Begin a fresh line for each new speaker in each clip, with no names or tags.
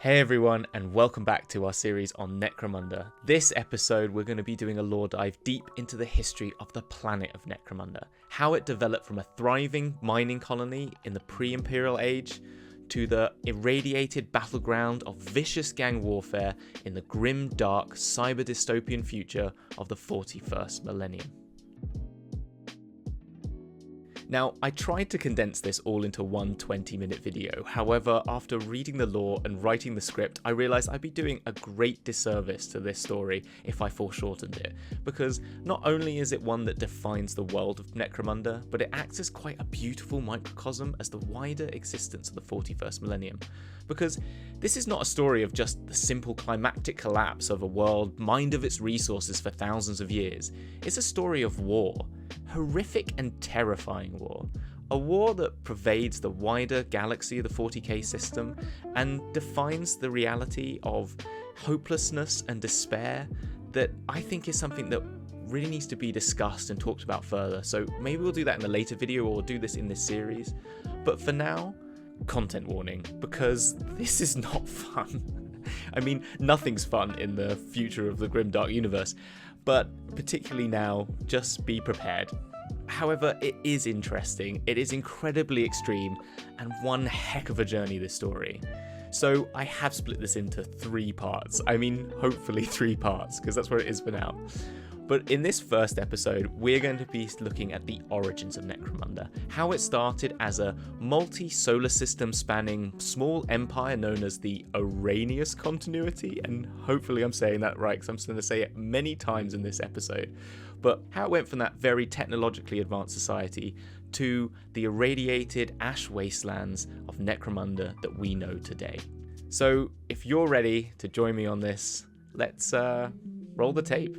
Hey everyone, and welcome back to our series on Necromunda. This episode we're going to be doing a lore dive deep into the history of the planet of Necromunda, how it developed from a thriving mining colony in the pre-Imperial Age to the irradiated battleground of vicious gang warfare in the grim, dark, cyber-dystopian future of the 41st millennium. Now, I tried to condense this all into one 20-minute video. However, after reading the lore and writing the script, I realised I'd be doing a great disservice to this story if I foreshortened it, because not only is it one that defines the world of Necromunda, but it acts as quite a beautiful microcosm as the wider existence of the 41st millennium. Because this is not a story of just the simple climactic collapse of a world mined of its resources for thousands of years. It's a story of war. Horrific and terrifying war. A war that pervades the wider galaxy of the 40k system and defines the reality of hopelessness and despair that I think is something that really needs to be discussed and talked about further. So maybe we'll do that in a later video or do this in this series. But for now, content warning, because this is not fun. I mean, nothing's fun in the future of the grimdark universe, but particularly now, just be prepared. However, it is interesting, it is incredibly extreme, and one heck of a journey, this story. So I have split this into 3 parts. I mean, hopefully 3 parts, because that's where it is for now. But in this first episode, we're going to be looking at the origins of Necromunda, how it started as a multi-solar system spanning small empire known as the Araneus Continuity, and hopefully I'm saying that right because I'm just going to say it many times in this episode, but how it went from that very technologically advanced society to the irradiated ash wastelands of Necromunda that we know today. So if you're ready to join me on this, let's roll the tape.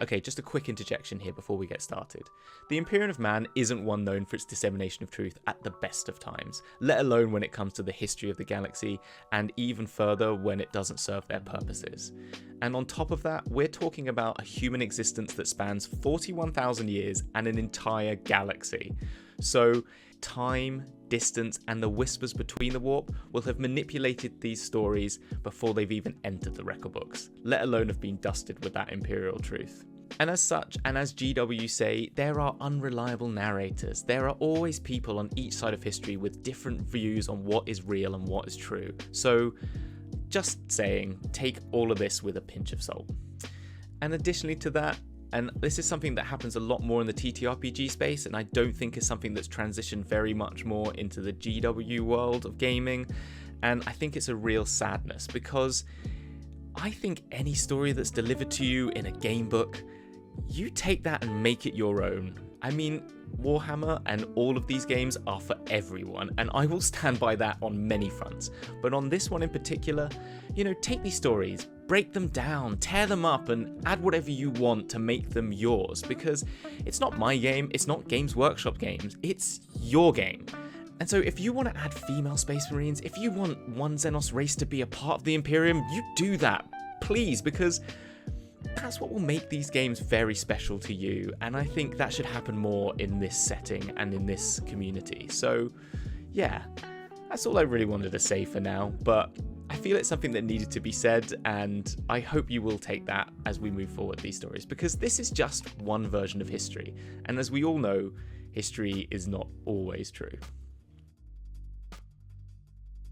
Okay, just a quick interjection here before we get started. The Imperium of Man isn't one known for its dissemination of truth at the best of times, let alone when it comes to the history of the galaxy, and even further when it doesn't serve their purposes. And on top of that, we're talking about a human existence that spans 41,000 years and an entire galaxy. So time, distance, and the whispers between the warp will have manipulated these stories before they've even entered the record books, let alone have been dusted with that imperial truth. And as such, and as GW say, there are unreliable narrators. There are always people on each side of history with different views on what is real and what is true. So just saying, take all of this with a pinch of salt. And additionally to that, and this is something that happens a lot more in the TTRPG space, and I don't think is something that's transitioned very much more into the GW world of gaming, and I think it's a real sadness, because I think any story that's delivered to you in a game book, you take that and make it your own. I mean, Warhammer and all of these games are for everyone, and I will stand by that on many fronts. But on this one in particular, take these stories, break them down, tear them up, and add whatever you want to make them yours, because it's not my game, it's not Games Workshop games, it's your game. And so if you want to add female Space Marines, if you want one Xenos race to be a part of the Imperium, you do that, please, because that's what will make these games very special to you, and I think that should happen more in this setting and in this community. So yeah, that's all I really wanted to say for now, but I feel it's something that needed to be said, and I hope you will take that as we move forward these stories, because this is just one version of history, and as we all know, history is not always true.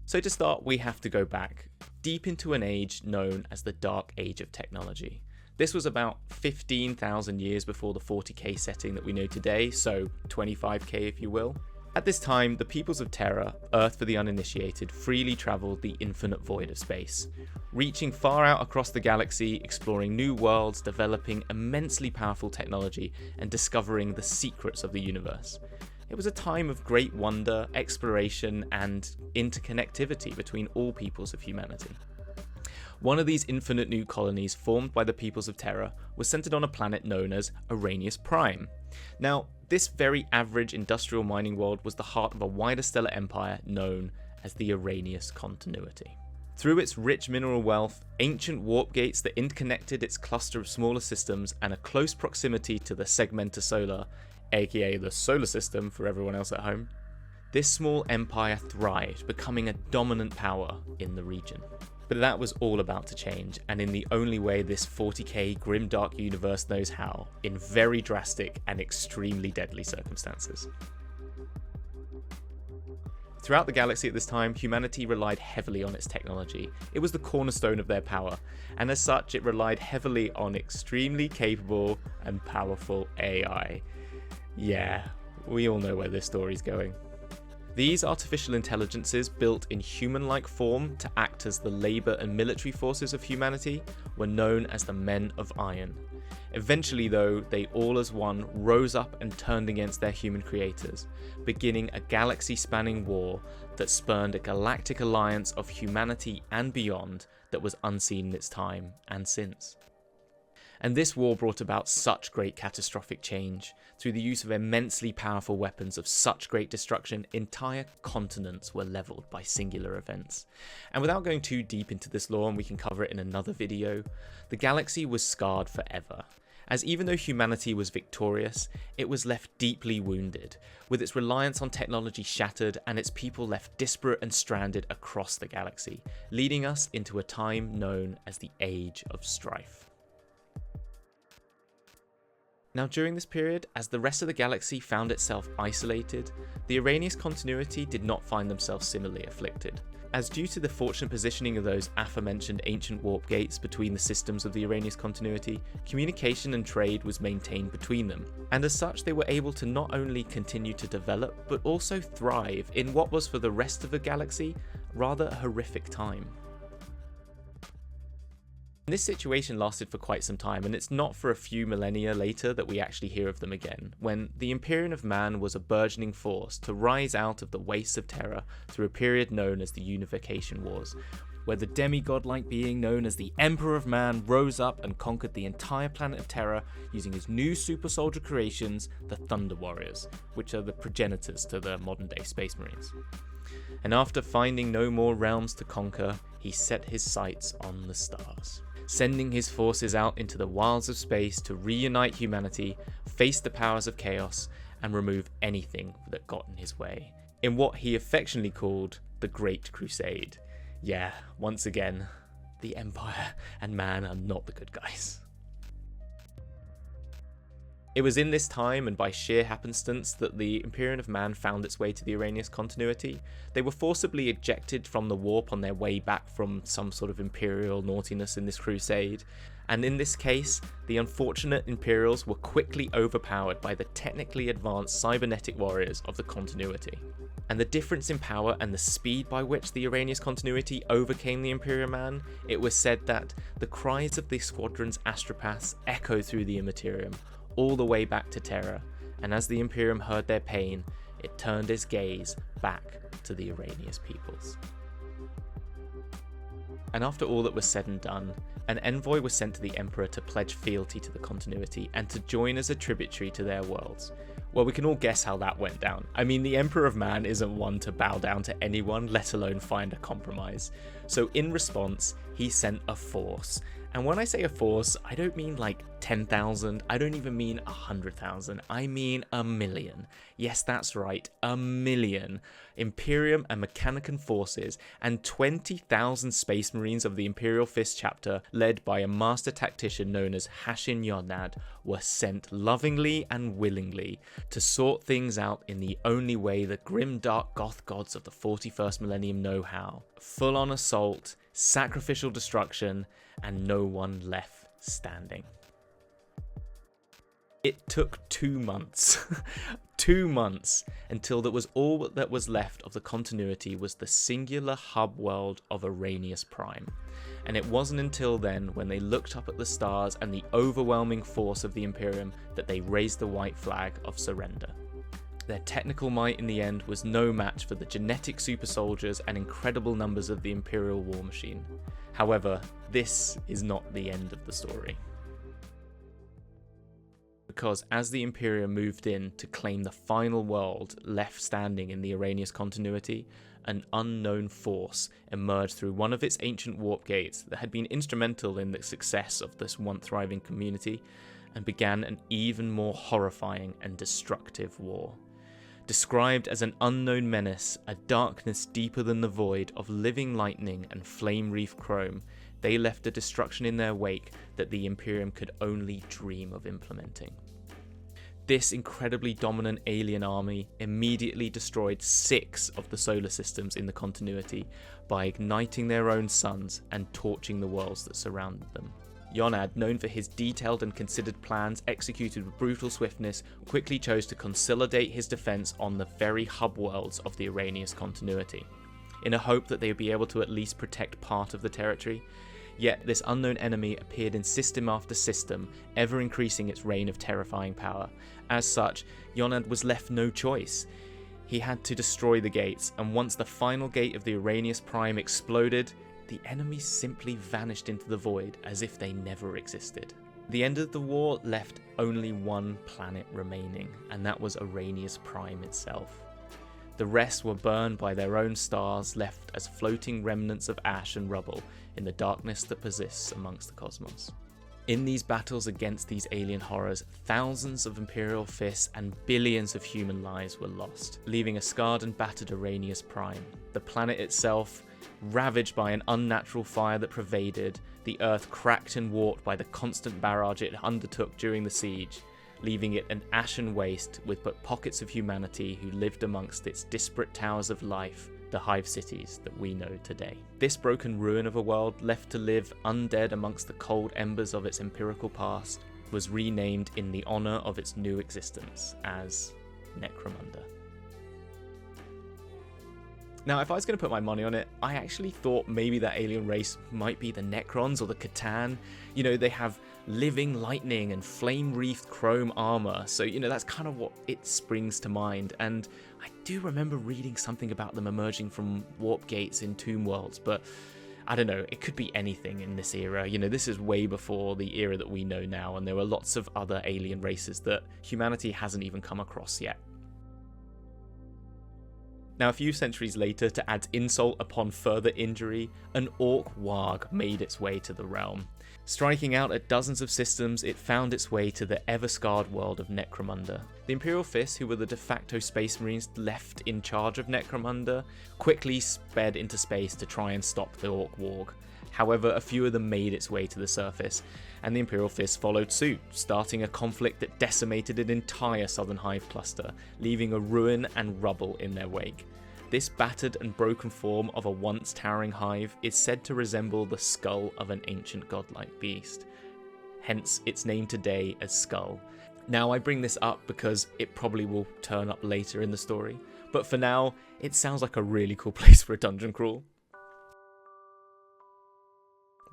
So to start, we have to go back deep into an age known as the Dark Age of Technology. This was about 15,000 years before the 40k setting that we know today, so 25k if you will. At this time, the peoples of Terra, Earth for the uninitiated, freely travelled the infinite void of space, reaching far out across the galaxy, exploring new worlds, developing immensely powerful technology, and discovering the secrets of the universe. It was a time of great wonder, exploration, and interconnectivity between all peoples of humanity. One of these infinite new colonies formed by the peoples of Terra was centered on a planet known as Araneus Prime. Now, this very average industrial mining world was the heart of a wider stellar empire known as the Araneus Continuity. Through its rich mineral wealth, ancient warp gates that interconnected its cluster of smaller systems, and a close proximity to the Segmenta Solar, aka the solar system for everyone else at home, this small empire thrived, becoming a dominant power in the region. But that was all about to change, and in the only way this 40k grimdark universe knows how, in very drastic and extremely deadly circumstances. Throughout the galaxy at this time, humanity relied heavily on its technology. It was the cornerstone of their power, and as such it relied heavily on extremely capable and powerful AI. Yeah, we all know where this story's going. These artificial intelligences, built in human-like form to act as the labour and military forces of humanity, were known as the Men of Iron. Eventually though, they all as one rose up and turned against their human creators, beginning a galaxy-spanning war that spurned a galactic alliance of humanity and beyond that was unseen in its time and since. And this war brought about such great catastrophic change. Through the use of immensely powerful weapons of such great destruction, entire continents were levelled by singular events. And without going too deep into this lore, and we can cover it in another video, the galaxy was scarred forever, as even though humanity was victorious, it was left deeply wounded, with its reliance on technology shattered and its people left disparate and stranded across the galaxy, leading us into a time known as the Age of Strife. Now during this period, as the rest of the galaxy found itself isolated, the Araneus Continuity did not find themselves similarly afflicted, as due to the fortunate positioning of those aforementioned ancient warp gates between the systems of the Araneus Continuity, communication and trade was maintained between them, and as such they were able to not only continue to develop, but also thrive in what was for the rest of the galaxy rather a horrific time. This situation lasted for quite some time, and it's not for a few millennia later that we actually hear of them again, when the Imperium of Man was a burgeoning force to rise out of the wastes of Terra through a period known as the Unification Wars, where the demigod-like being known as the Emperor of Man rose up and conquered the entire planet of Terra using his new super soldier creations, the Thunder Warriors, which are the progenitors to the modern-day Space Marines. And after finding no more realms to conquer, he set his sights on the stars, sending his forces out into the wilds of space to reunite humanity, face the powers of chaos, and remove anything that got in his way, in what he affectionately called the Great Crusade. Yeah, once again, the Empire and Man are not the good guys. It was in this time, and by sheer happenstance, that the Imperium of Man found its way to the Araneus Continuity. They were forcibly ejected from the warp on their way back from some sort of imperial naughtiness in this crusade, and in this case, the unfortunate Imperials were quickly overpowered by the technically advanced cybernetic warriors of the Continuity. And the difference in power and the speed by which the Araneus Continuity overcame the Imperial Man, it was said that the cries of the squadron's astropaths echoed through the Immaterium, all the way back to Terra, and as the Imperium heard their pain, it turned its gaze back to the Araneus peoples. And after all that was said and done, an envoy was sent to the Emperor to pledge fealty to the Continuity and to join as a tributary to their worlds. Well, we can all guess how that went down. I mean, the Emperor of Man isn't one to bow down to anyone, let alone find a compromise. So in response, he sent a force. And when I say a force, I don't mean like 10,000, I don't even mean 100,000, I mean 1,000,000. Yes, that's right, 1,000,000 Imperium and Mechanicum forces and 20,000 Space Marines of the Imperial Fist chapter, led by a master tactician known as Hashin Yodnad, were sent lovingly and willingly to sort things out in the only way the grim dark goth gods of the 41st millennium know how. Full-on assault, sacrificial destruction, and no one left standing. It took 2 months, 2 months, until that was all that was left of the Continuity was the singular hub world of Araneus Prime. And it wasn't until then, when they looked up at the stars and the overwhelming force of the Imperium, that they raised the white flag of surrender. Their technical might in the end was no match for the genetic super soldiers and incredible numbers of the Imperial war machine. However, this is not the end of the story. Because as the Imperium moved in to claim the final world left standing in the Araneus Continuity, an unknown force emerged through one of its ancient warp gates that had been instrumental in the success of this once thriving community, and began an even more horrifying and destructive war. Described as an unknown menace, a darkness deeper than the void of living lightning and flame-wreathed chrome, they left a destruction in their wake that the Imperium could only dream of implementing. This incredibly dominant alien army immediately destroyed 6 of the solar systems in the continuity by igniting their own suns and torching the worlds that surrounded them. Yonad, known for his detailed and considered plans executed with brutal swiftness, quickly chose to consolidate his defense on the very hub worlds of the Araneus Continuity, in a hope that they would be able to at least protect part of the territory. Yet this unknown enemy appeared in system after system, ever increasing its reign of terrifying power. As such, Yonad was left no choice. He had to destroy the gates, and once the final gate of the Araneus Prime exploded, the enemy simply vanished into the void as if they never existed. The end of the war left only one planet remaining, and that was Araneus Prime itself. The rest were burned by their own stars, left as floating remnants of ash and rubble in the darkness that persists amongst the cosmos. In these battles against these alien horrors, thousands of Imperial fists and billions of human lives were lost, leaving a scarred and battered Araneus Prime. The planet itself, ravaged by an unnatural fire that pervaded, the Earth cracked and warped by the constant barrage it undertook during the siege, leaving it an ashen waste with but pockets of humanity who lived amongst its disparate towers of life, the hive cities that we know today. This broken ruin of a world, left to live undead amongst the cold embers of its empirical past, was renamed in the honour of its new existence as Necromunda. Now, if I was going to put my money on it, I actually thought maybe that alien race might be the Necrons or the Catan. You know, they have living lightning and flame-wreathed chrome armor, so, you know, that's kind of what it springs to mind. And I do remember reading something about them emerging from warp gates in Tomb Worlds, but I don't know, it could be anything in this era. You know, this is way before the era that we know now, and there were lots of other alien races that humanity hasn't even come across yet. Now, a few centuries later, to add insult upon further injury, an Ork warg made its way to the realm. Striking out at dozens of systems, it found its way to the ever-scarred world of Necromunda. The Imperial Fists, who were the de facto space marines left in charge of Necromunda, quickly sped into space to try and stop the Ork warg. However, a few of them made its way to the surface, and the Imperial Fists followed suit, starting a conflict that decimated an entire southern hive cluster, leaving a ruin and rubble in their wake. This battered and broken form of a once towering hive is said to resemble the skull of an ancient godlike beast, hence its name today as Skull. Now, I bring this up because it probably will turn up later in the story, but for now, it sounds like a really cool place for a dungeon crawl.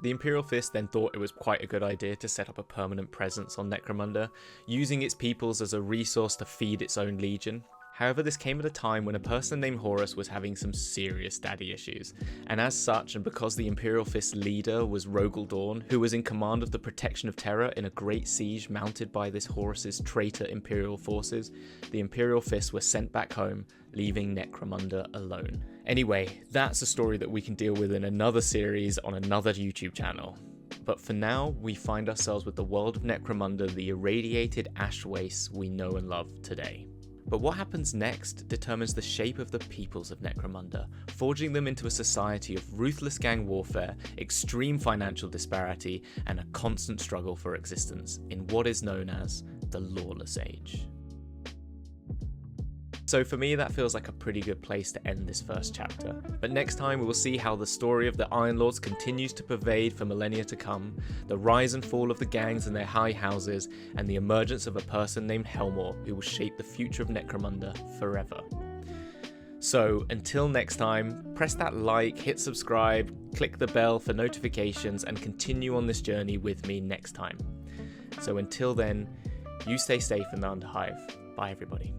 The Imperial Fist then thought it was quite a good idea to set up a permanent presence on Necromunda, using its peoples as a resource to feed its own legion. However, this came at a time when a person named Horus was having some serious daddy issues, and as such, and because the Imperial Fist's leader was Rogel Dawn, who was in command of the protection of Terra in a great siege mounted by this Horus's traitor Imperial forces, the Imperial Fists were sent back home, leaving Necromunda alone. Anyway, that's a story that we can deal with in another series on another YouTube channel. But for now, we find ourselves with the world of Necromunda, the irradiated ash wastes we know and love today. But what happens next determines the shape of the peoples of Necromunda, forging them into a society of ruthless gang warfare, extreme financial disparity, and a constant struggle for existence in what is known as the Lawless Age. So for me, that feels like a pretty good place to end this first chapter. But next time we will see how the story of the Iron Lords continues to pervade for millennia to come, the rise and fall of the gangs and their high houses, and the emergence of a person named Helmor who will shape the future of Necromunda forever. So until next time, press that like, hit subscribe, click the bell for notifications, and continue on this journey with me next time. So until then, you stay safe in the Underhive. Bye everybody.